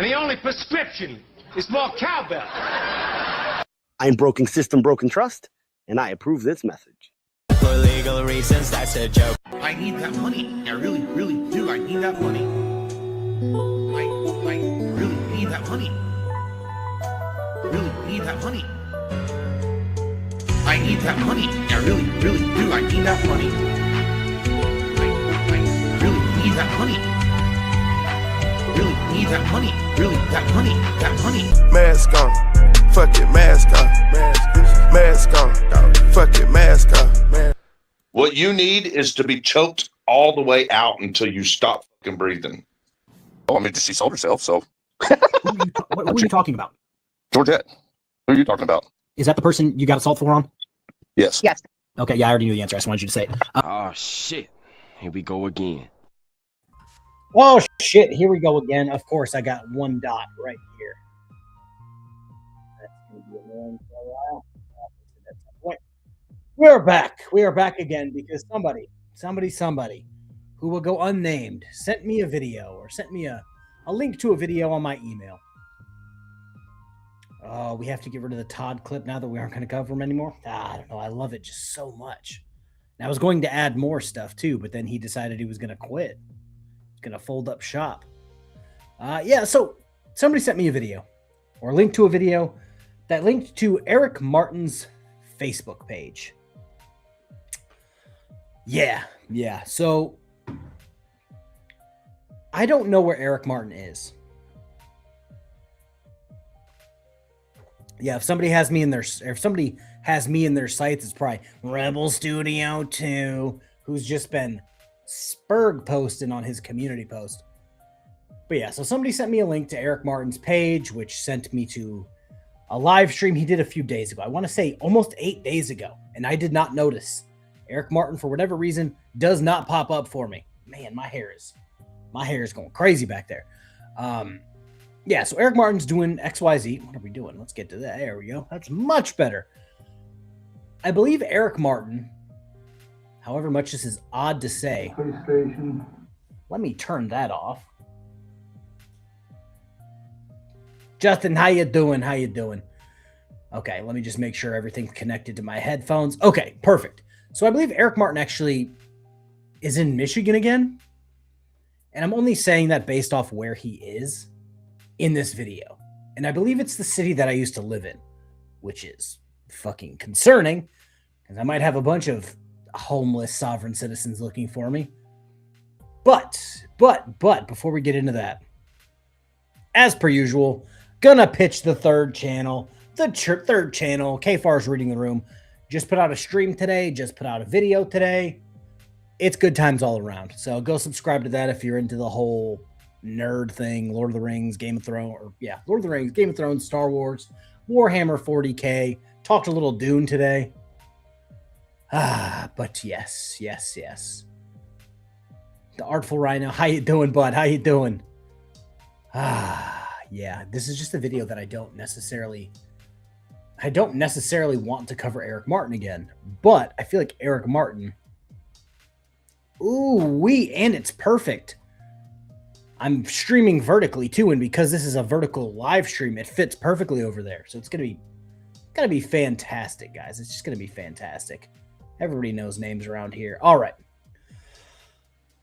And the only prescription is more cowbell. I'm broken system, broken trust, and I approve this message. For legal reasons, that's a joke. I need that money. I really, really do. I need that money. I really need that money. Really need that money. I need that money. I really, really do. I need that money. I really need that money. Really need that money. Really, that money. That money. Mask on. Fuck it, mask on. Mask on. Fuck it, mask on. What you need is to be choked all the way out until you stop fucking breathing. Oh, I mean, she sold herself, so. Who are you talking about? Georgette. Who are you talking about? Is that the person you got assault for on? Yes. Yes. Okay, yeah, I already knew the answer. I just wanted you to say it. Oh, shit. Here we go again. Oh, shit. Here we go again. Of course, I got one dot right here. That's going to be annoying for a while. We're back. We are back again because somebody who will go unnamed sent me a video or sent me a link to a video on my email. Oh, we have to get rid of the Todd clip now that we aren't going to cover him anymore. I don't know. I love it just so much. And I was going to add more stuff too, but then he decided he was going to quit. He's going to fold up shop. Yeah, so somebody sent me a video or a link to a video that linked to Eric Martin's Facebook page. Yeah. So I don't know where Eric Martin is. Yeah, if somebody has me in their sights, it's probably Rebel Studio 2, who's just been spurg posting on his community post. But yeah, so somebody sent me a link to Eric Martin's page, which sent me to a live stream he did a few days ago. I want to say almost 8 days ago, and I did not notice. Eric Martin, for whatever reason, does not pop up for me. Man, my hair is going crazy back there. Yeah, so Eric Martin's doing XYZ. What are we doing? Let's get to that. There we go. That's much better. I believe Eric Martin, however much this is odd to say. PlayStation. Let me turn that off. Justin, how you doing? How you doing? Okay, let me just make sure everything's connected to my headphones. Okay, perfect. So I believe Eric Martin actually is in Michigan again. And I'm only saying that based off where he is in this video. And I believe it's the city that I used to live in, which is fucking concerning because I might have a bunch of homeless sovereign citizens looking for me. But before we get into that, as per usual, gonna pitch the third channel, KFARR's Reading the Room. Just put out a stream today, just put out a video today. It's good times all around. So go subscribe to that if you're into the whole nerd thing, Lord of the Rings, Game of Thrones, Lord of the Rings, Game of Thrones, Star Wars, Warhammer 40K. Talked a little Dune today. But yes. The Artful Rhino, how you doing, bud? How you doing? Yeah, this is just a video that I don't necessarily want to cover Eric Martin again, but I feel like Eric Martin, and it's perfect. I'm streaming vertically too, and because this is a vertical live stream, it fits perfectly over there. So it's gonna be fantastic, guys. It's just gonna be fantastic. Everybody knows names around here. All right.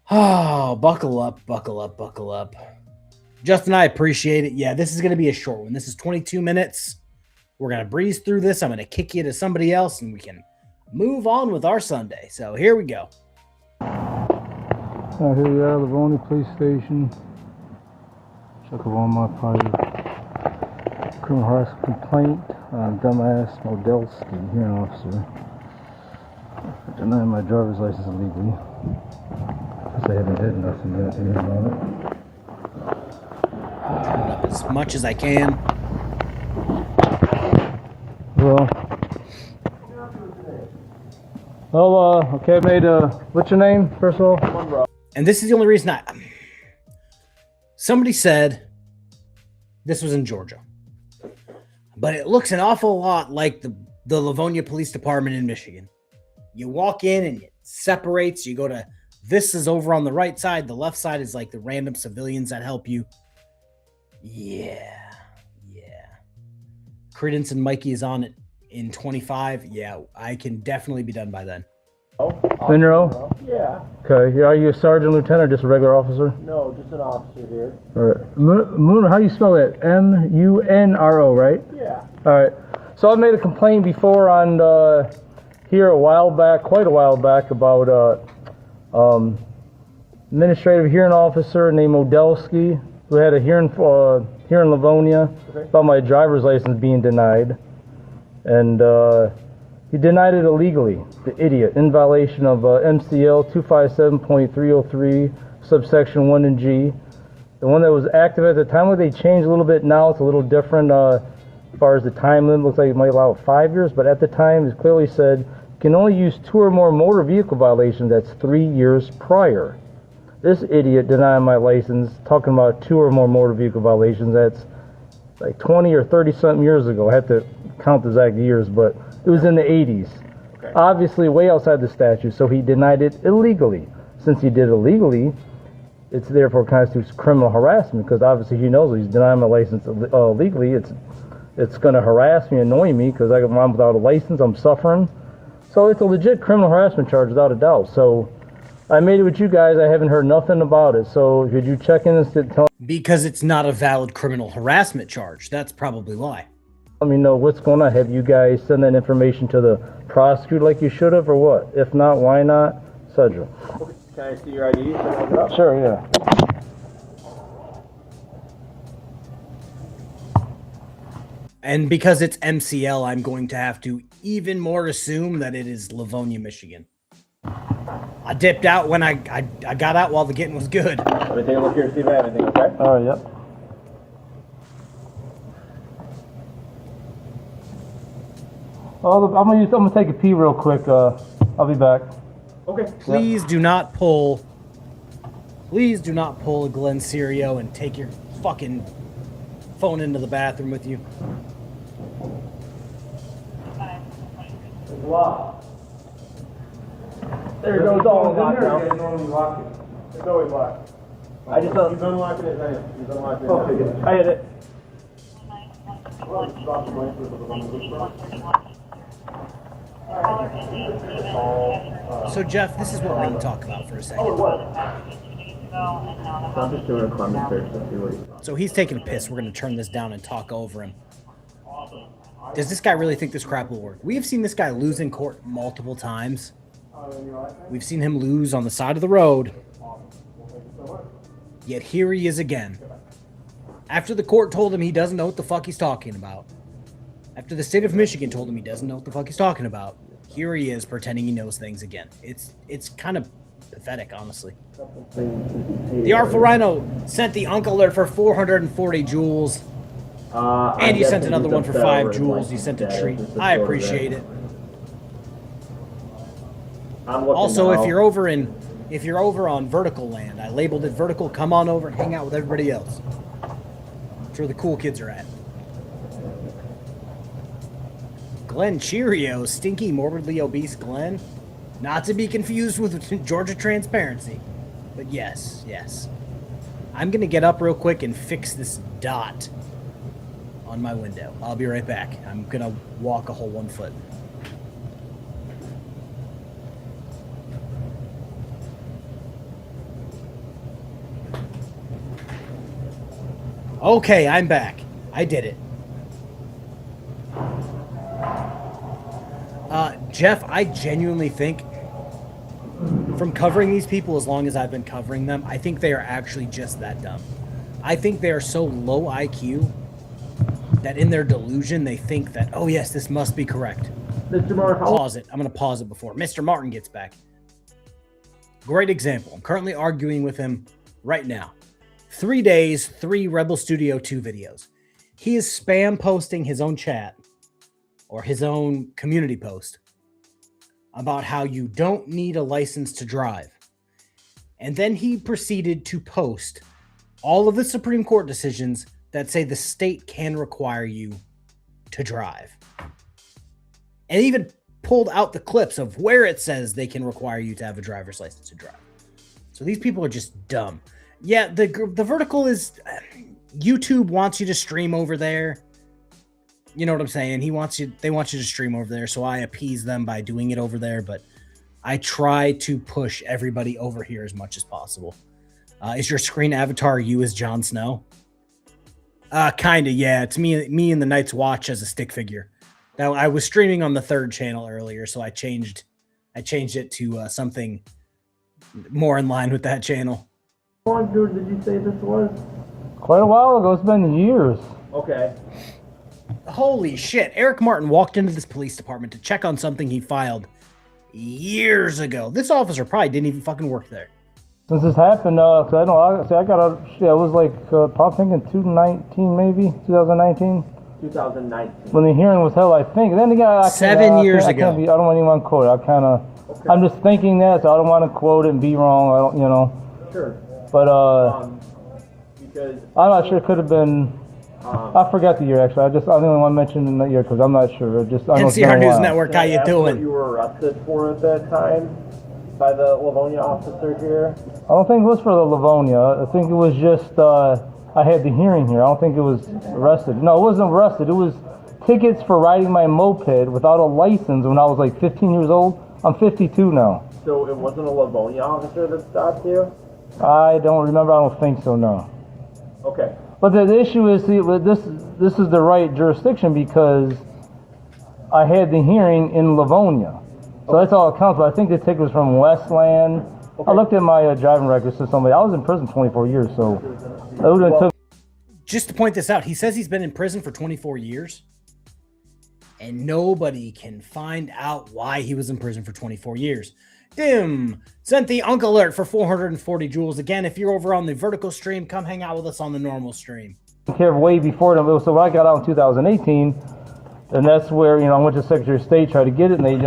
Oh, buckle up. Justin, I appreciate it. Yeah, this is gonna be a short one. This is 22 minutes. We're gonna breeze through this. I'm gonna kick you to somebody else, and we can move on with our Sunday. So here we go. Here we are, Livonia Police Station. Check up on my party. Criminal harassment complaint on dumbass Modelski, hearing officer. Denying my driver's license illegally. Guess I haven't had nothing yet to hear about it. Turn it up as much as I can. Well, okay, mate, what's your name, first of all? And this is the only reason somebody said this was in Georgia, but it looks an awful lot like the Livonia Police Department in Michigan. You walk in and it separates. You go to, this is over on the right side. The left side is like the random civilians that help you. Yeah. Credence and Mikey is on it in 25. Yeah, I can definitely be done by then. Monroe? Yeah. Okay. Are you a sergeant, lieutenant, or just a regular officer? No, just an officer here. All right. Munro, how do you spell that? M-U-N-R-O, right? Yeah. All right. So I made a complaint before on here a while back, quite a while back, about administrative hearing officer named Modelski who had a hearing here in Livonia about my driver's license being denied, and he denied it illegally. The idiot, in violation of MCL 257.303 subsection 1 and G. The one that was active at the time, they changed a little bit now. It's a little different as far as the time limit. Looks like it might allow 5 years, but at the time it clearly said you can only use 2 or more motor vehicle violations. That's 3 years prior. This idiot denied my license, talking about 2 or more motor vehicle violations. That's like 20 or 30 something years ago. I have to count the exact years, but it was in the 80s. Okay. Obviously way outside the statute, so he denied it illegally. Since he did it illegally, it's therefore constitutes criminal harassment, because obviously he knows he's denying my license illegally. It's going to harass me, annoy me, because I'm without a license, I'm suffering. So it's a legit criminal harassment charge without a doubt. So I made it with you guys. I haven't heard nothing about it. So could you check in and tell? Because it's not a valid criminal harassment charge. That's probably why. Let me know what's going on. Have you guys send that information to the prosecutor like you should have, or what? If not, why not? Cedra. Okay. Can I see your ID? Sure, yeah. And because it's MCL, I'm going to have to even more assume that it is Livonia, Michigan. I dipped out when I got out while the getting was good. Let me take a look here and see if I have anything, okay? All right, yep. Well, I'm gonna take a pee real quick. I'll be back. Okay. Please do not pull a Glenn Serio and take your fucking phone into the bathroom with you. Wow. There goes all locked now. Normally lock it. It's always locked. I just don't. He's unlocking it now. He's unlocking it. Okay, good. I hit it. So Jeff, this is what we're going to talk about for a second. I'm just doing a comment search. So he's taking a piss. We're going to turn this down and talk over him. Does this guy really think this crap will work? We have seen this guy lose in court multiple times. We've seen him lose on the side of the road. Yet here he is again. After the court told him he doesn't know what the fuck he's talking about. After the state of Michigan told him he doesn't know what the fuck he's talking about. Here he is pretending he knows things again. It's kind of pathetic, honestly. The Artful Rhino sent the Unk alert for 440 joules. And you sent another one for 5 joules. You sent a treat. I appreciate it. Also, if you're over on Vertical Land, I labeled it Vertical. Come on over and hang out with everybody else. That's where the cool kids are at. Glenn Cheerio, stinky, morbidly obese Glenn. Not to be confused with Georgia Transparency. But yes. I'm going to get up real quick and fix this dot on my window. I'll be right back. I'm going to walk a whole 1 foot. Okay, I'm back. I did it. Jeff, I genuinely think, from covering these people as long as I've been covering them, I think they are actually just that dumb. I think they are so low IQ that in their delusion they think that, oh yes, this must be correct. Mr. Martin, pause it. I'm going to pause it before Mr. Martin gets back. Great example. I'm currently arguing with him right now. 3 days, 3 Rebel Studio 2 videos. He is spam posting his own chat or his own community post about how you don't need a license to drive. And then he proceeded to post all of the Supreme Court decisions that say the state can require you to drive. And even pulled out the clips of where it says they can require you to have a driver's license to drive. So these people are just dumb. Yeah, the vertical is, YouTube wants you to stream over there. You know what I'm saying? They want you to stream over there, so I appease them by doing it over there, but I try to push everybody over here as much as possible. Is your screen avatar you as Jon Snow? Kinda, yeah. It's me in the Night's Watch as a stick figure. Now I was streaming on the 3rd channel earlier, so I changed it to something more in line with that channel. How long ago did you say this was? Quite a while ago. It's been years. Okay. Holy shit. Eric Martin walked into this police department to check on something he filed years ago. This officer probably didn't even fucking work there. Since this happened, I got out. Shit, I was like, probably thinking 2019, maybe 2019. 2019. When the hearing was held, I think. And then again, 7 years ago. I don't even quote it. Okay. I'm just thinking that, so I don't want to quote it and be wrong. I don't, you know. Sure. But Because I'm not sure. It could have been. I forgot the year actually. I don't even want to mention the year because I'm not sure. I know NCR News Network, how you doing? What you were arrested for at that time by the Livonia officer here? I don't think it was for the Livonia. I think it was just I had the hearing here. I don't think it was arrested. No, it wasn't arrested. It was tickets for riding my moped without a license when I was like 15 years old. I'm 52 now. So it wasn't a Livonia officer that stopped you? I don't remember. I don't think so. No. Okay. But the issue is, see, this is the right jurisdiction because I had the hearing in Livonia. So that's all it counts. But I think the ticket was from Westland. Okay. I looked at my driving records to somebody. I was in prison 24 years, so it would have took. Just to point this out, he says he's been in prison for 24 years. And nobody can find out why he was in prison for 24 years. Dim sent the Unk Alert for 440 joules. Again, if you're over on the vertical stream, come hang out with us on the normal stream. Care way before them. So when I got out in 2018, and that's where, I went to Secretary of State, tried to get it, and they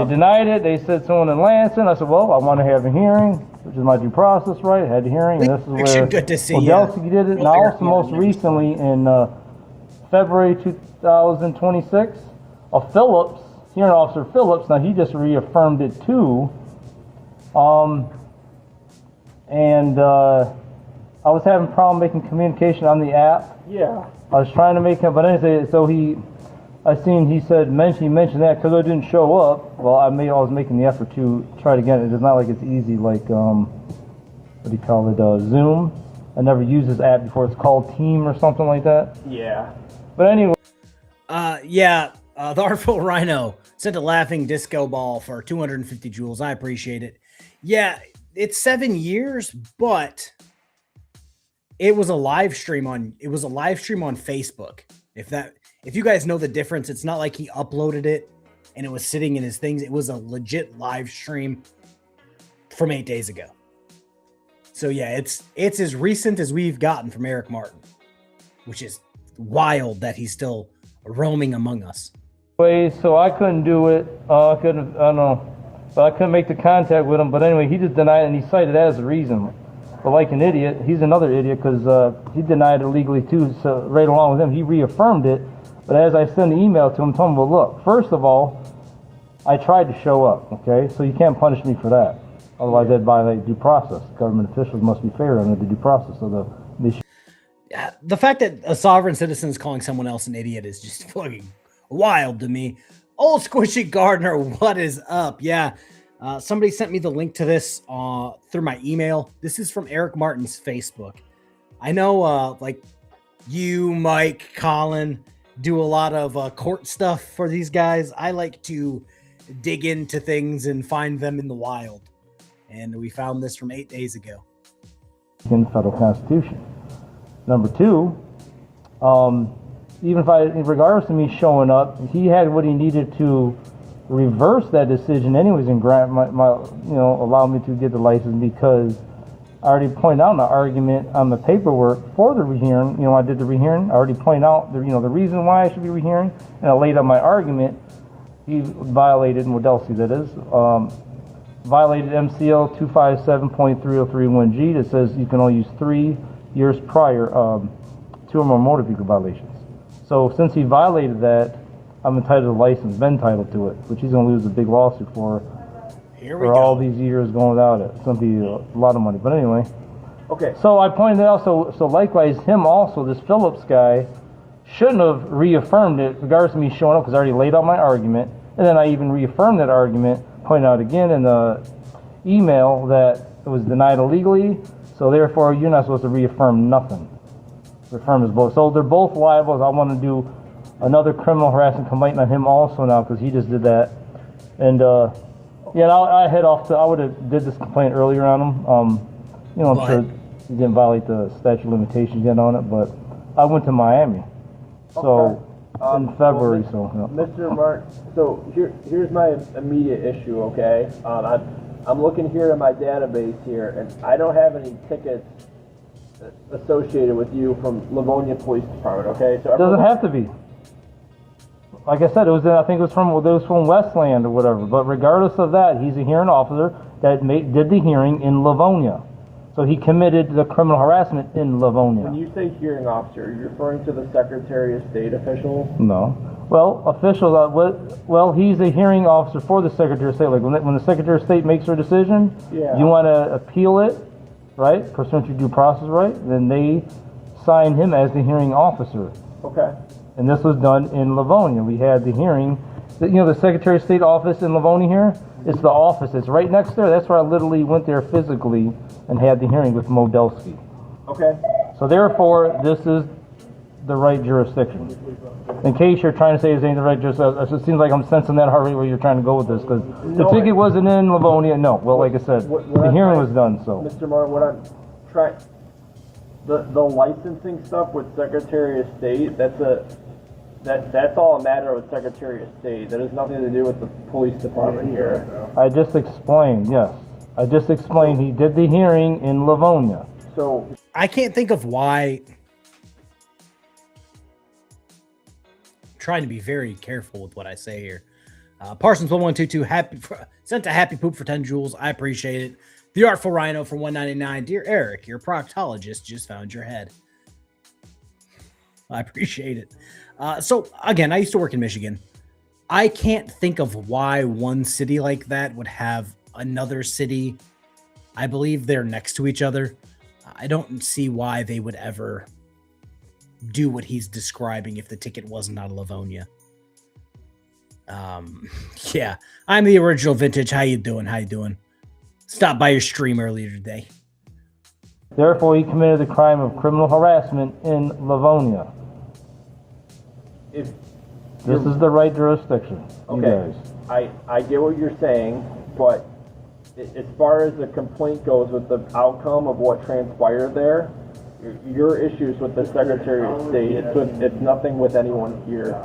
denied it. They said someone in Lansing. I said, well, I want to have a hearing, which is my due process right. I had the hearing, and this is where good to see Delsky did it. And also most recently in February 2026, Phillips, hearing officer Phillips, now he just reaffirmed it too. And I was having a problem making communication on the app. Yeah. I was trying to make him, but anyway, so he mentioned that because I didn't show up. Well, I was making the effort to try it again. It's not like it's easy, like, what do you call it, Zoom. I never used this app before. It's called Team or something like that. Yeah. But anyway. The Artful Rhino sent a laughing disco ball for 250 joules. I appreciate it. Yeah, it's 7 years, but it was a live stream on Facebook. If you guys know the difference, it's not like he uploaded it and it was sitting in his things. It was a legit live stream from 8 days ago. So yeah, it's as recent as we've gotten from Eric Martin, which is wild that he's still roaming among us. So I couldn't do it. I couldn't make the contact with him. But anyway, he just denied it, and he cited that as a reason. But like an idiot, he's another idiot because he denied it legally too. So right along with him, he reaffirmed it. But as I sent the email to him, told him, well, look, first of all, I tried to show up. Okay, so you can't punish me for that. Otherwise, that'd violate due process. Government officials must be fair under the due process. So the fact that a sovereign citizen is calling someone else an idiot is just fucking wild to me. Old Squishy Gardner, what is up? Yeah, somebody sent me the link to this through my email. This is from Eric Martin's Facebook. I know, like you, Mike, Colin, do a lot of court stuff for these guys. I like to dig into things and find them in the wild. And we found this from 8 days ago. In the federal constitution. Number two, regardless of me showing up, he had what he needed to reverse that decision anyways and grant allow me to get the license because I already pointed out in the argument on the paperwork for the rehearing, I did the rehearing, I already pointed out the reason why I should be rehearing, and I laid out my argument. He violated, Modelsky that is, violated MCL 257.3031G that says you can only use 3 years prior 2 or more motor vehicle violations. So since he violated that, I'm entitled to a license, been entitled to it, which he's going to lose a big lawsuit for all these years going without it. It's going to be a lot of money. But anyway, Okay. So I pointed out, so likewise, him also, this Phillips guy, shouldn't have reaffirmed it, regardless of me showing up, because I already laid out my argument. And then I even reaffirmed that argument, pointing out again in the email that it was denied illegally, so therefore you're not supposed to reaffirm nothing. Reaffirm is both. So they're both liable. I want to do another criminal harassment complaint on him also now, because he just did that. And yeah, I head off to, I would have did this complaint earlier on him. You know, I'm sure he didn't violate the statute of limitations yet on it, but I went to Miami. So in February, well, Mr. Mark, so here's my immediate issue, okay? I'm looking here in my database here, and I don't have any tickets associated with you from Livonia Police Department, okay? So it doesn't have to be. Like I said, I think it was from Westland or whatever. But regardless of that, he's a hearing officer that did the hearing in Livonia. So he committed the criminal harassment in Livonia. When you say hearing officer, are you referring to the Secretary of State official? No. Well, official, he's a hearing officer for the Secretary of State. Like when the Secretary of State makes her decision, you want to appeal it, right? Pursuant to due process right, then they sign him as the hearing officer. Okay. And this was done in Livonia. We had the hearing. You know, the Secretary of State office in Livonia here? It's the office. It's right next there. That's where I literally went there physically and had the hearing with Modelsky. Okay. So therefore, this is the right jurisdiction. In case you're trying to say this ain't the right jurisdiction, it seems like I'm sensing that already where you're trying to go with this, because the ticket wasn't in Livonia. No. Well, like I said, the hearing was done, so. Mr. Moore, what I'm trying, the licensing stuff with Secretary of State, that's all a matter of Secretary of State. That has nothing to do with the police department here. I just explained, yes. I just explained he did the hearing in Livonia. So I can't think of why. I'm trying to be very careful with what I say here. Parsons 1122 sent a happy poop for 10 jewels. I appreciate it. The Artful Rhino for 199. Dear Eric, your proctologist just found your head. I appreciate it. So again, I used to work in Michigan. I can't think of why one city like that would have another city. I believe they're next to each other. I don't see why they would ever do what he's describing if the ticket wasn't out of Livonia. Yeah, I'm the original vintage. How you doing? Stopped by your stream earlier today. Therefore, he committed the crime of criminal harassment in Livonia. This is the right jurisdiction. Okay, I get what you're saying, but as far as the complaint goes with the outcome of what transpired there, your issues with the Secretary of State, it's nothing with anyone here.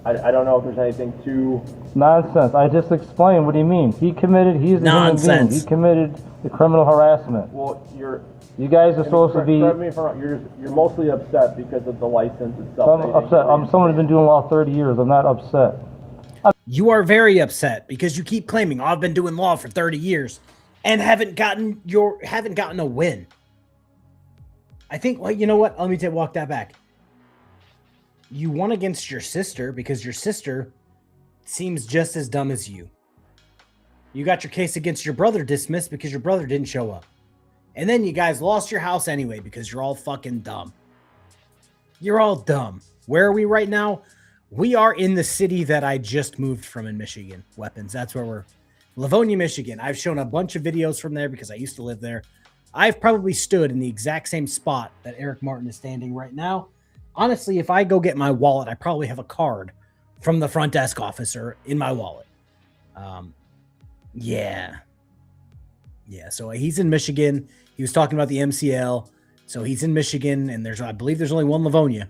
I don't know if there's anything too... Nonsense. I just explained what he means. He's a human being. He committed the criminal harassment. Well, you guys are supposed to be... Correct me if I'm wrong, you're mostly upset because of the license itself. I'm upset. I'm someone who's been doing law 30 years. I'm not upset. You are very upset because you keep claiming, I've been doing law for 30 years and haven't gotten a win. I think, well, you know what? Let me walk that back. You won against your sister because your sister seems just as dumb as you. You got your case against your brother dismissed because your brother didn't show up. And then you guys lost your house anyway because you're all fucking dumb. You're all dumb. Where are we right now? We are in the city that I just moved from in Michigan. Weapons. That's where we're. Livonia, Michigan. I've shown a bunch of videos from there because I used to live there. I've probably stood in the exact same spot that Eric Martin is standing right now. Honestly, if I go get my wallet, I probably have a card from the front desk officer in my wallet. Yeah. So he's in Michigan. He was talking about the MCL. So he's in Michigan, and I believe there's only one Livonia.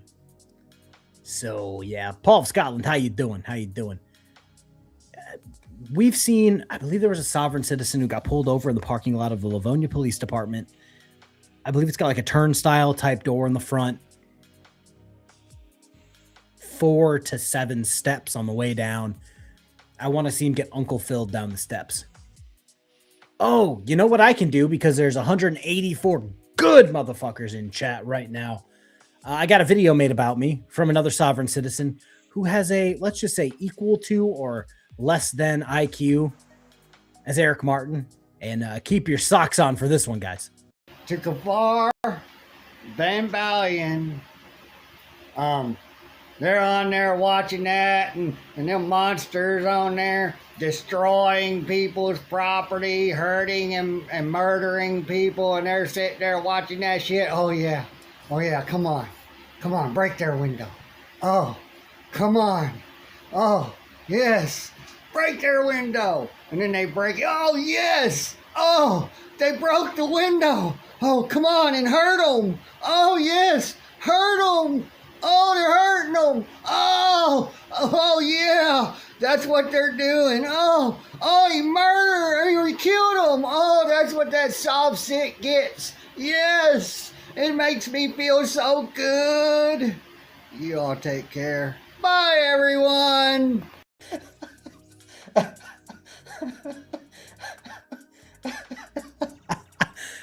So yeah, Paul of Scotland, how you doing? We've seen, I believe there was a sovereign citizen who got pulled over in the parking lot of the Livonia Police Department. I believe it's got like a turnstile type door in the front. 4 to 7 steps on the way down. I want to see him get Uncle Phil down the steps. Oh, you know what I can do, because there's 184 good motherfuckers in chat right now. I got a video made about me from another sovereign citizen who has a, let's just say, equal to or less than IQ as Eric Martin. And keep your socks on for this one, guys. to KFARR, Van Ballion. They're on there watching that, and them monsters on there destroying people's property, hurting and murdering people, and they're sitting there watching that shit. Oh yeah, come on, break their window. Oh, come on, oh yes, break their window. And then they break it. Oh yes, oh, they broke the window. Oh, come on and hurt them. Oh yes, hurt them. Oh, they're hurting them. Oh yeah, that's what they're doing. Oh, he murdered, he killed them. Oh, that's what that soft sick gets. Yes, it makes me feel so good. You all take care. Bye, everyone.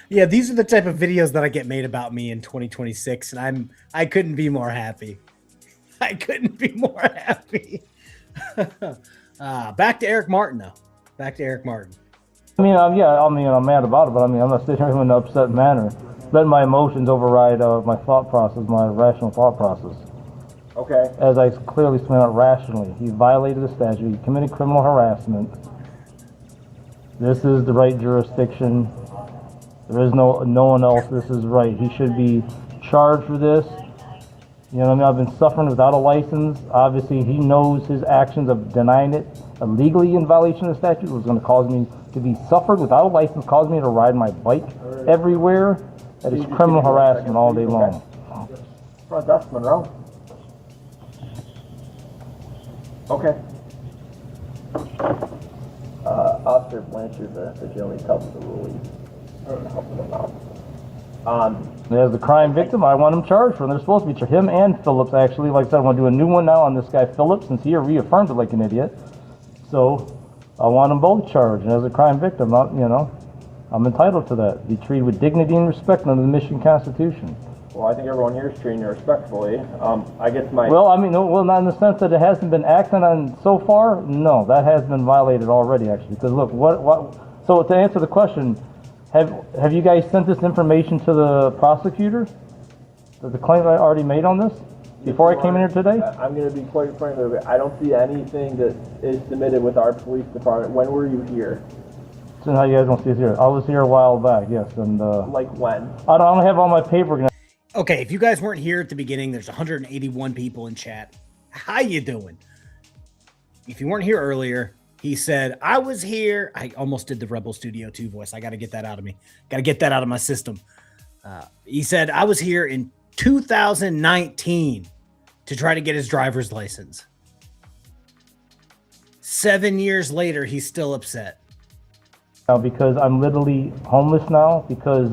Yeah, these are the type of videos that I get made about me in 2026, and I couldn't be more happy. I couldn't be more happy. Back to Eric Martin, though. Back to Eric Martin. I'm mad about it, but I'm not sitting here in an upset manner. Let my emotions override my thought process, my rational thought process. Okay. As I clearly spent out rationally, he violated the statute. He committed criminal harassment. This is the right jurisdiction. There is no one else. This is right. He should be charged for this. You know what I mean? I've been suffering without a license. Obviously, he knows his actions of denying it illegally in violation of the statute was going to cause me to be suffered without a license, cause me to ride my bike everywhere. That is criminal harassment all day long. Front desk, Monroe. Okay. Officer Blanchard, the jail helps the ruling. As the crime victim, I want him charged for. They're supposed to be him and Phillips, actually. Like I said, I want to do a new one now on this guy Phillips, since he reaffirmed it like an idiot. So I want them both charged. And as a crime victim, I'm entitled to that. Be treated with dignity and respect under the Michigan Constitution. Well, I think everyone here is treating you respectfully. I guess my... Well, not in the sense that it hasn't been acted on so far. No, that has been violated already, actually. Because look, so to answer the question, have you guys sent this information to the prosecutor? The claim I already made on this before I came in here today? I'm going to be quite frank with you. I don't see anything that is submitted with our police department. When were you here? So now you guys don't see it here. I was here a while back, yes. And like when? I don't have all my paperwork. Okay, if you guys weren't here at the beginning, there's 181 people in chat. How you doing? If you weren't here earlier, he said, I was here. I almost did the Rebel Studio 2 voice. I got to get that out of me. Got to get that out of my system. He said, I was here in 2019 to try to get his driver's license. 7 years later, he's still upset. Because I'm literally homeless now because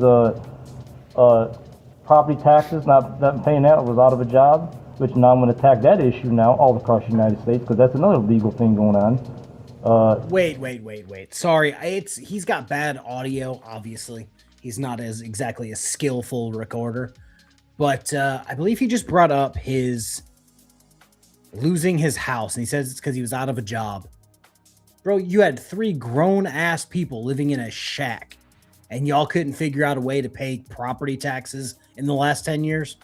property taxes, not paying that, was out of a job, which now I'm going to attack that issue now all across the United States because that's another legal thing going on. Wait. Sorry, he's got bad audio, obviously. He's not exactly a skillful recorder. But I believe he just brought up his losing his house, and he says it's because he was out of a job. Bro, you had 3 grown-ass people living in a shack, and y'all couldn't figure out a way to pay property taxes in the last 10 years?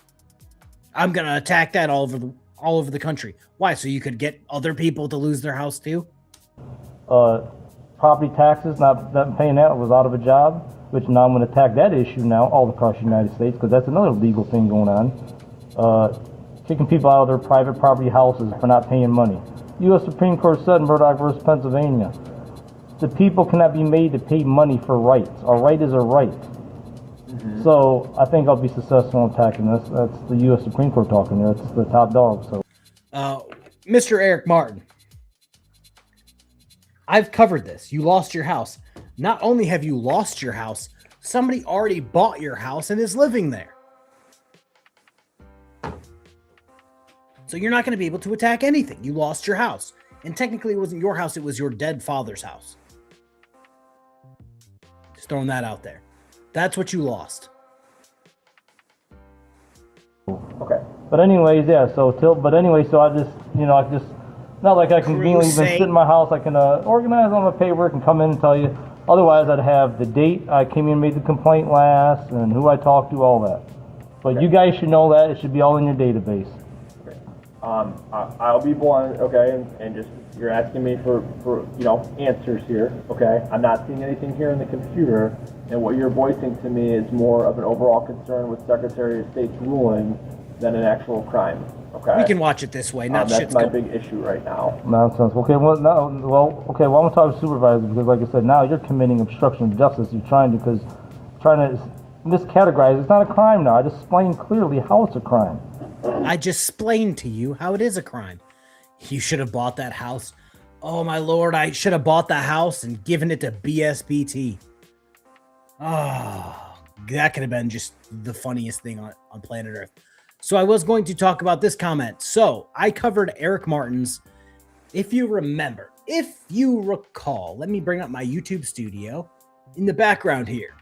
I'm going to attack that all over the country. Why? So you could get other people to lose their house too? Property taxes, not paying that, was out of a job, which now I'm going to attack that issue now all across the United States because that's another legal thing going on. Kicking people out of their private property houses for not paying money. U.S. Supreme Court said in Murdoch versus Pennsylvania, the people cannot be made to pay money for rights. A right is a right. Mm-hmm. So I think I'll be successful in attacking this. That's the U.S. Supreme Court talking there. It's the top dog. So, Mr. Eric Martin, I've covered this. You lost your house. Not only have you lost your house, somebody already bought your house and is living there. So you're not going to be able to attack anything. You lost your house. And technically it wasn't your house, it was your dead father's house. Just throwing that out there. That's what you lost. Okay. But anyways, yeah, so I just, not like I can conveniently even sit in my house. I can organize all my paperwork and come in and tell you, Otherwise, I'd have the date I came in and made the complaint last, and who I talked to, all that. But you guys should know that. It should be all in your database. I'll be blunt, okay, and just, you're asking me for answers here, okay? I'm not seeing anything here in the computer, and what you're voicing to me is more of an overall concern with Secretary of State's ruling than an actual crime, okay? We can watch it this way, not that's my big issue right now. Nonsense. Okay, well, I'm gonna talk to supervisor because, like I said, now you're committing obstruction of justice. You're trying to miscategorize. It's not a crime now. I just explained clearly how it's a crime. I just explained to you how it is a crime. You should have bought that house. Oh my lord, I should have bought the house and given it to BSBT. Oh, that could have been just the funniest thing on planet Earth. So I was going to talk about this comment. So I covered Eric Martin's, if you recall, let me bring up my YouTube studio in the background here.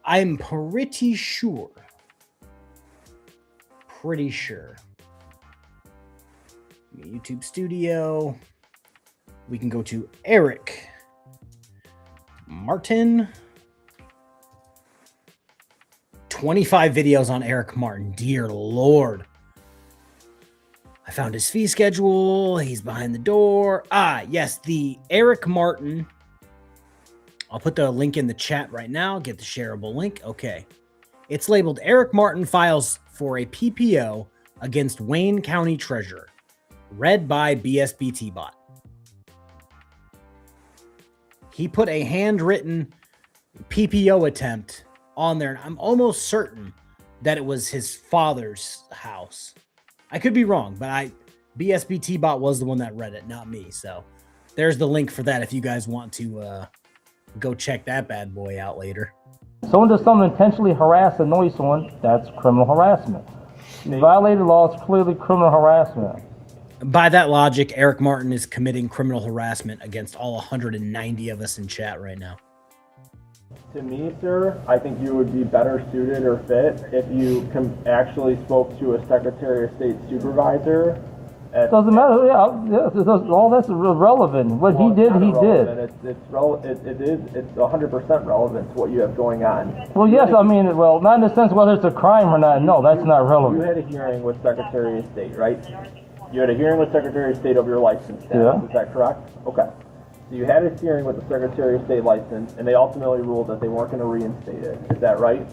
I'm pretty sure. YouTube studio. We can go to Eric Martin. 25 videos on Eric Martin. Dear Lord. I found his fee schedule. He's behind the door. Yes, the Eric Martin. I'll put the link in the chat right now. Get the shareable link. Okay. It's labeled Eric Martin files for a PPO against Wayne County Treasurer. Read by BSBT bot. He put a handwritten PPO attempt on there, and I'm almost certain that it was his father's house. I could be wrong, but BSBT bot was the one that read it, not me. So there's the link for that if you guys want to go check that bad boy out later. Someone does something intentionally harass, annoy someone, that's criminal harassment. You violated law, it's clearly criminal harassment. By that logic, Eric Martin is committing criminal harassment against all 190 of us in chat right now. To me, sir, I think you would be better suited or fit if you actually spoke to a Secretary of State supervisor. Doesn't matter. All that's irrelevant. What he did, he did. It's 100% relevant to what you have going on. Well, yes, not in the sense whether it's a crime or not. No, that's not relevant. You had a hearing with Secretary of State, right? You had a hearing with Secretary of State over your license status. Yeah. Is that correct? Okay. So you had a hearing with the Secretary of State license, and they ultimately ruled that they weren't going to reinstate it. Is that right?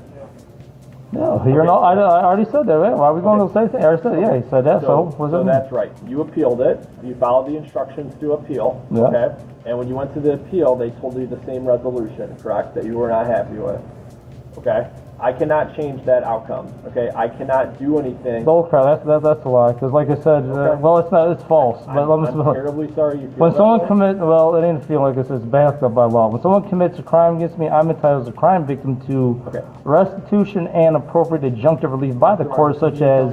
No, I already said that. Right? Why are we going to say that? I already said, yeah, he said that. So that's right. You appealed it. You followed the instructions to appeal. Yeah. Okay. And when you went to the appeal, they told you the same resolution, correct? That you were not happy with. Okay. I cannot change that outcome. Okay. I cannot do anything. Oh crap! That's a lie. Because like I said, well, it's not. It's false. I'm terribly sorry you feel when someone commits, well, it ain't feel like it's backed up by law. When someone commits a crime against me, I'm entitled as a crime victim to restitution and appropriate adjunctive relief by the court, such as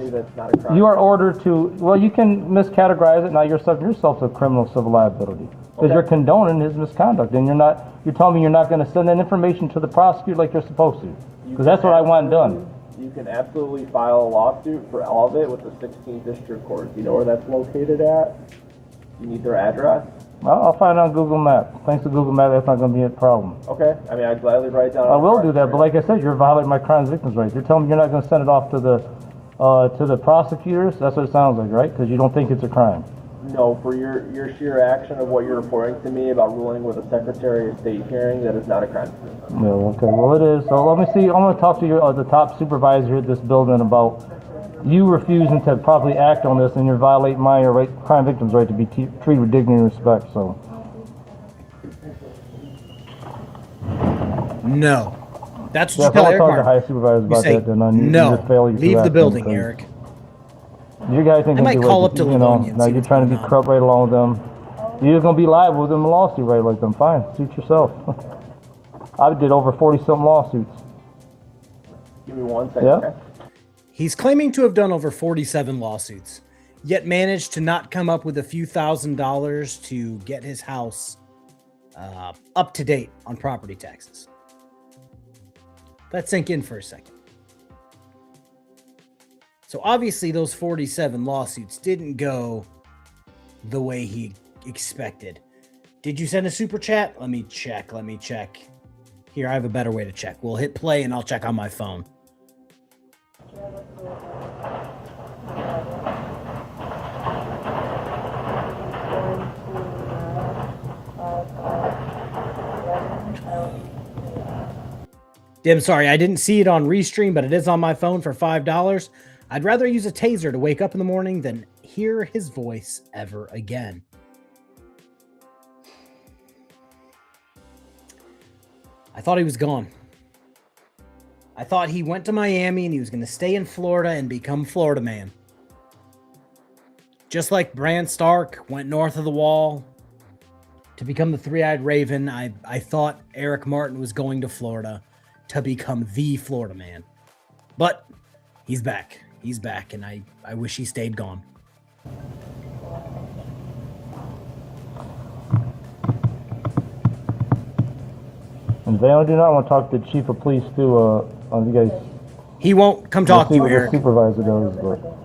you are ordered to. Well, you can miscategorize it. Now you're subject yourself to criminal civil liability because you're condoning his misconduct, and you're telling me you're not going to send that information to the prosecutor like you're supposed to. Because that's what I want done. You can absolutely file a lawsuit for all of it with the 16th District Court. Do you know where that's located at? You need their address? I'll find it on Google Maps. Thanks to Google Maps, that's not going to be a problem. Okay. I mean, I'd gladly write down. I will do that, but like I said, you're violating my crime victims' rights. You're telling me you're not going to send it off to the prosecutors? That's what it sounds like, right? Because you don't think it's a crime. No, for your sheer action of what you're reporting to me about ruling with a Secretary of State hearing, that is not a crime. No, okay, well it is. So let me see, I'm going to talk to the top supervisor at this building about you refusing to properly act on this, and you're violating my crime victim's right to be treated with dignity and respect, so. No. That's what you tell Eric Martin. I'll talk to high supervisors about that, then no, leave the building, Eric. You guys think I might call up to Livonia. Now you're trying to be corrupt right along with them. You're going to be liable with them in a lawsuit right like them. Fine, suit yourself. I did over 40-something lawsuits. Give me one second. Yeah. He's claiming to have done over 47 lawsuits, yet managed to not come up with a few $1,000s to get his house up to date on property taxes. Let's sink in for a second. So obviously those 47 lawsuits didn't go the way he expected. Did you send a super chat? Let me check. Here, I have a better way to check. We'll hit play and I'll check on my phone. Dim, sorry, I didn't see it on Restream, but it is on my phone for $5. I'd rather use a taser to wake up in the morning than hear his voice ever again. I thought he was gone. I thought he went to Miami and he was going to stay in Florida and become Florida man. Just like Bran Stark went north of the wall to become the Three-Eyed Raven, I thought Eric Martin was going to Florida to become the Florida man. But he's back. He's back, and I wish he stayed gone. And Van, I do not want to talk to the chief of police too. You guys. He won't come talk to you, Eric. The supervisor does, but.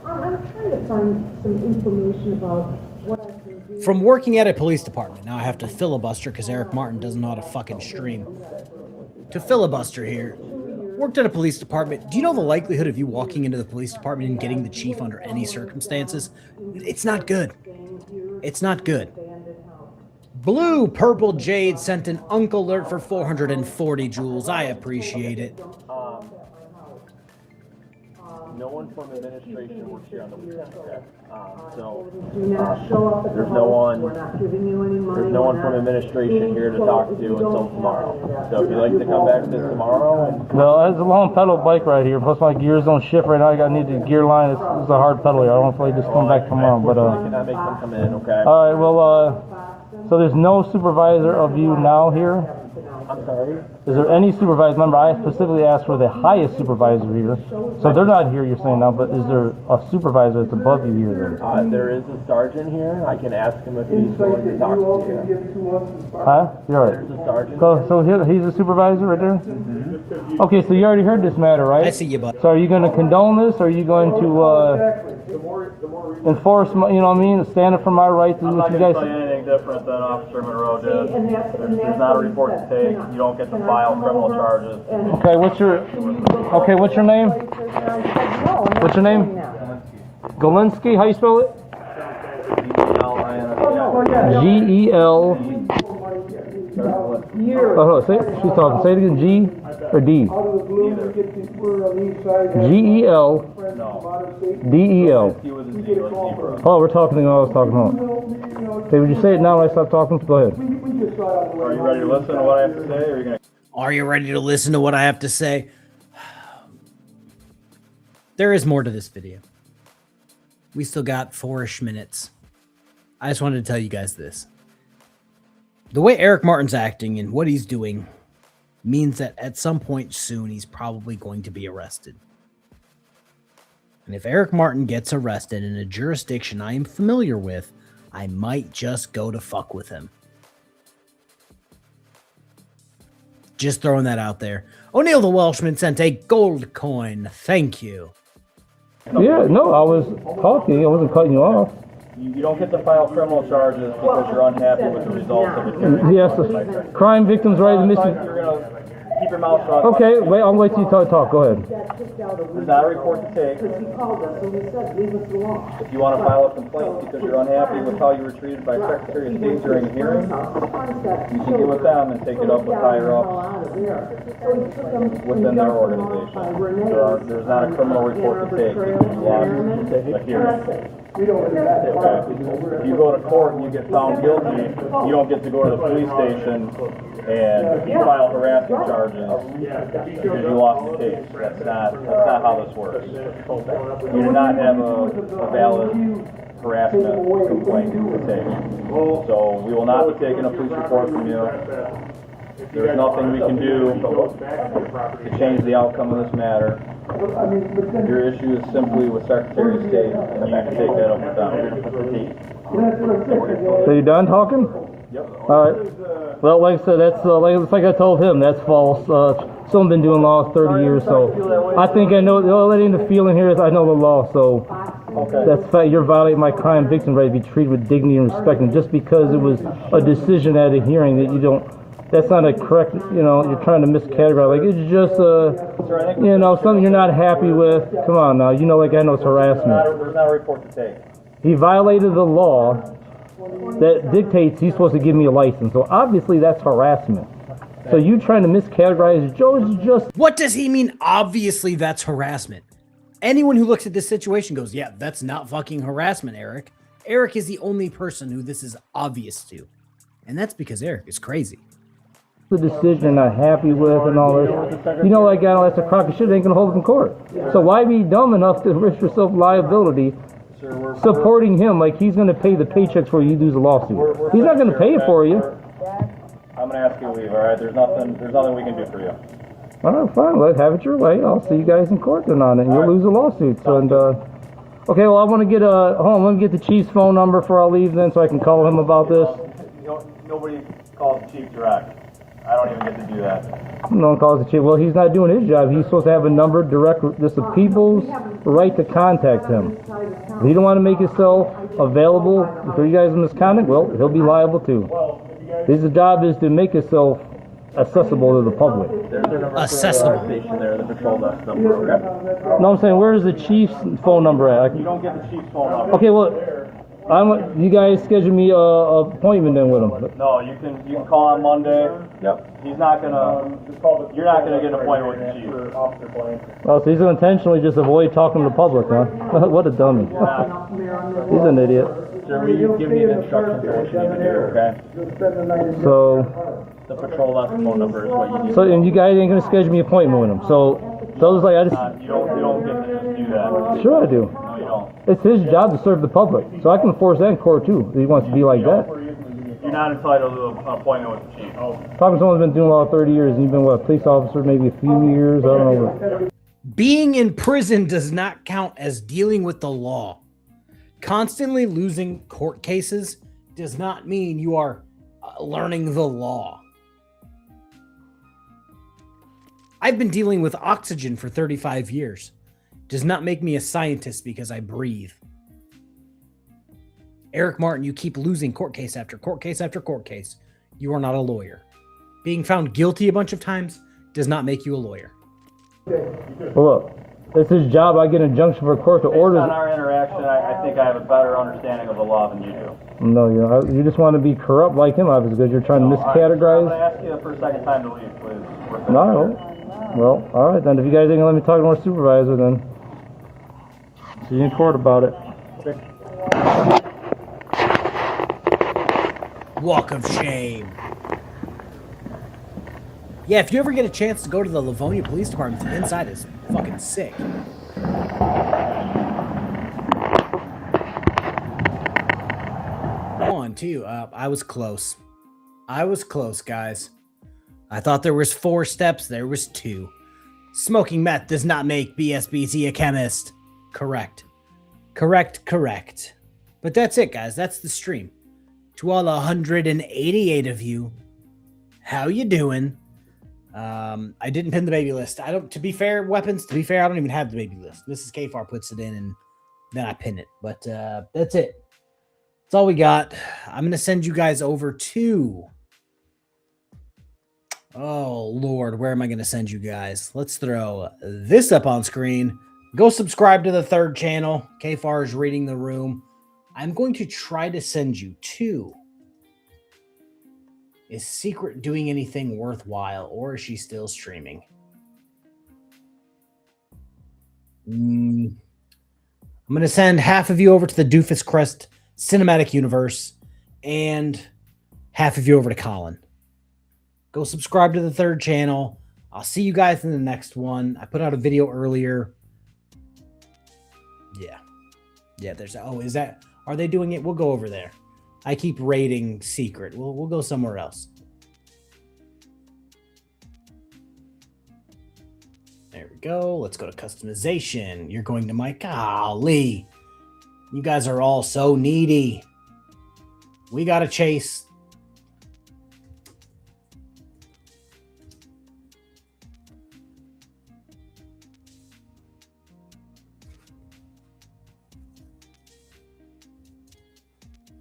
I'm trying to find some information about what I can do. From working at a police department, now I have to filibuster because Eric Martin doesn't know how to fucking stream. To filibuster here, worked at a police department. Do you know the likelihood of you walking into the police department and getting the chief under any circumstances? It's not good. It's not good. Blue Purple Jade sent an Uncle Alert for 440 joules. I appreciate it. No one from administration works here on the weekend, okay? So Do not show up at the there's no house. one. We're not giving you any money. There's no one from administration here to talk to until tomorrow. So if you'd like to come back to this tomorrow, and Well, it's a long pedal bike right here. Plus my gears don't shift right now. I need the gear line. It's a hard pedal here. I don't know if I just come back tomorrow, but I cannot make them come in, okay? All right. Well, so there's no supervisor of you now here. I'm sorry. Is there any supervisor? Remember, I specifically asked for the highest supervisor here. So they're not here, you're saying now, but is there a supervisor that's above you here then? There is a sergeant here. I can ask him if he's willing to talk to you. Huh? You're right. There's a sergeant. So he's a supervisor right there? Okay, so you already heard this matter, right? I see you, bud. So are you going to condone this, or are you going to enforce, you know what I mean, stand up for my rights? I'm not going to say anything different than Officer Monroe did. There's not a report to take. You don't get to file criminal charges. Okay, what's your name? What's your name? Galinsky, how you spell it? G-E-L. Oh, say it. She's talking. Say it again. G or D? G-E-L-D-E-L. Oh, we're talking what I was talking about. Okay, would you say it now when I stop talking? Go ahead. Are you ready to listen to what I have to say, or are you going to... Are you ready to listen to what I have to say? There is more to this video. We still got 4-ish minutes. I just wanted to tell you guys this. The way Eric Martin's acting and what he's doing means that at some point soon he's probably going to be arrested. And if Eric Martin gets arrested in a jurisdiction I am familiar with, I might just go to fuck with him. Just throwing that out there. O'Neill the Welshman sent a gold coin. Thank you. Yeah, no, I was talking. I wasn't cutting you off. You don't get to file criminal charges because you're unhappy with the results of it. Yes, crime victims' rights. You're going to keep your mouth shut. Okay, wait, I'll wait till you talk. Go ahead. There's not a report to take. If you want to file a complaint because you're unhappy with how you were treated by Secretary of State during a hearing, you can get with them and take it up with higher ups within their organization. There's not a criminal report to take because you lost a hearing. If you go to court and you get found guilty, you don't get to go to the police station and file harassment charges because you lost the case. That's not how this works. You do not have a valid harassment complaint to take. So we will not be taking a police report from you. There's nothing we can do to change the outcome of this matter. Your issue is simply with Secretary of State, and you can take that up with them. So you done talking? Yep. All right. Well, like I said, that's like I told him, that's false. Someone been doing law 30 years, so I think I know. The only the feeling here is I know the law, so that's fact. You're violating my crime victim right to be treated with dignity and respect, and just because it was a decision at a hearing that you don't. That's not a correct, you're trying to miscategorize. Like, it's just, something you're not happy with. Come on now, like I know it's harassment. There's not a report to take. He violated the law that dictates he's supposed to give me a license. So obviously that's harassment. So you trying to miscategorize Joe's just... What does he mean, obviously that's harassment? Anyone who looks at this situation goes, yeah, that's not fucking harassment, Eric. Eric is the only person who this is obvious to. And that's because Eric is crazy. The decision you're not happy with and all this. Like, that's a crock of shit, ain't gonna hold it in court. So why be dumb enough to risk yourself liability supporting him like he's gonna pay the paychecks for you lose a lawsuit? He's not gonna pay it for you. I'm gonna ask you to leave, all right? There's nothing we can do for you. All right, fine. Have it your way. I'll see you guys in court then on it, and you'll lose a lawsuit. So, okay, well, I want to get let me get the chief's phone number before I leave then so I can call him about this. Nobody calls the chief direct. I don't even get to do that. No one calls the chief. Well, he's not doing his job. He's supposed to have a number direct. This is the people's right to contact him. If he don't want to make himself available for you guys in misconduct, well, he'll be liable too. His job is to make himself accessible to the public. Accessible. There, the patrol desk number, okay? No, I'm saying, where's the chief's phone number at? You don't get the chief's phone number. Okay, well, you guys schedule me an appointment then with him. No, you can call on Monday. Yep. You're not gonna get an appointment with the chief. Oh, so he's gonna intentionally just avoid talking to the public, huh? What a dummy. He's an idiot. Sir, will you give me the instructions on what you need to do, okay? So the patrol desk phone number is what you need. So, and you guys ain't gonna schedule me an appointment with him. So those like I just you don't get to just do that. Sure I do. No, you don't. It's his job to serve the public, so I can enforce that in court too. If he wants to be like that. You're not entitled to an appointment with the chief. Probably someone's been doing law 30 years, and you've been a police officer maybe a few years. I don't know. Being in prison does not count as dealing with the law. Constantly losing court cases does not mean you are learning the law. I've been dealing with oxygen for 35 years. Does not make me a scientist because I breathe. Eric Martin, you keep losing court case after court case after court case. You are not a lawyer. Being found guilty a bunch of times does not make you a lawyer. Well, look, it's his job. I get an injunction for court to order. Based on our interaction, I think I have a better understanding of the law than you do. No, you just want to be corrupt like him, obviously, because you're trying to miscategorize. I'm going to ask you for a second time to leave, please. No. Well, all right, then. If you guys ain't going to let me talk to my supervisor, then see you in court about it. Walk of shame. Yeah, if you ever get a chance to go to the Livonia Police Department, the inside is fucking sick. On too. I was close. I was close, guys. I thought there was 4 steps. There was 2. Smoking meth does not make BSBT a chemist. Correct. Correct. But that's it, guys. That's the stream. To all 188 of you, how you doing? I didn't pin the baby list. To be fair, I don't even have the baby list. Mrs. KFARR puts it in and then I pin it. But that's it. That's all we got. I'm going to send you guys over to... Oh, Lord, where am I going to send you guys? Let's throw this up on screen. Go subscribe to the 3rd channel. KFARR is reading the room. I'm going to try to send you to... Is Secret doing anything worthwhile, or is she still streaming? I'm going to send half of you over to the Doofus Crest Cinematic Universe and half of you over to Colin. Go subscribe to the third channel. I'll see you guys in the next one. I put out a video earlier. Yeah. Yeah, there's... Oh, is that... Are they doing it? We'll go over there. I keep rating secret. We'll go somewhere else. There we go. Let's go to customization. You're going to my... Golly. You guys are all so needy. We got to chase...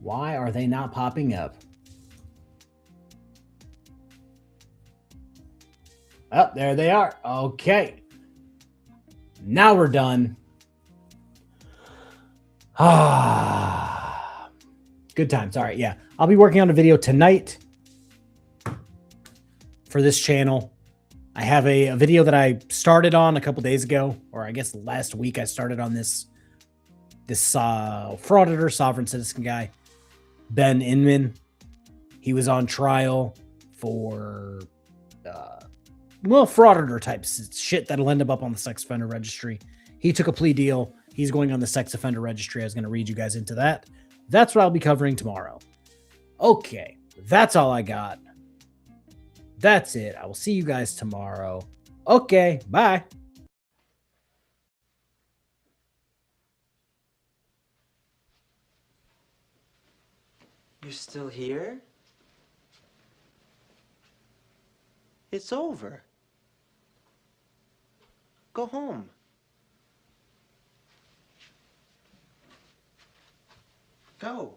Why are they not popping up? Oh, there they are. Okay. Now we're done. Ah, good times. All right. Yeah. I'll be working on a video tonight for this channel. I have a video that I started on a couple days ago, or I guess last week I started on this frauditor, sovereign citizen guy. Ben Inman, he was on trial for, frauditor type shit that'll end up on the sex offender registry. He took a plea deal. He's going on the sex offender registry. I was going to read you guys into that. That's what I'll be covering tomorrow. Okay, that's all I got. That's it. I will see you guys tomorrow. Okay, bye. You're still here? It's over. Go home. Go.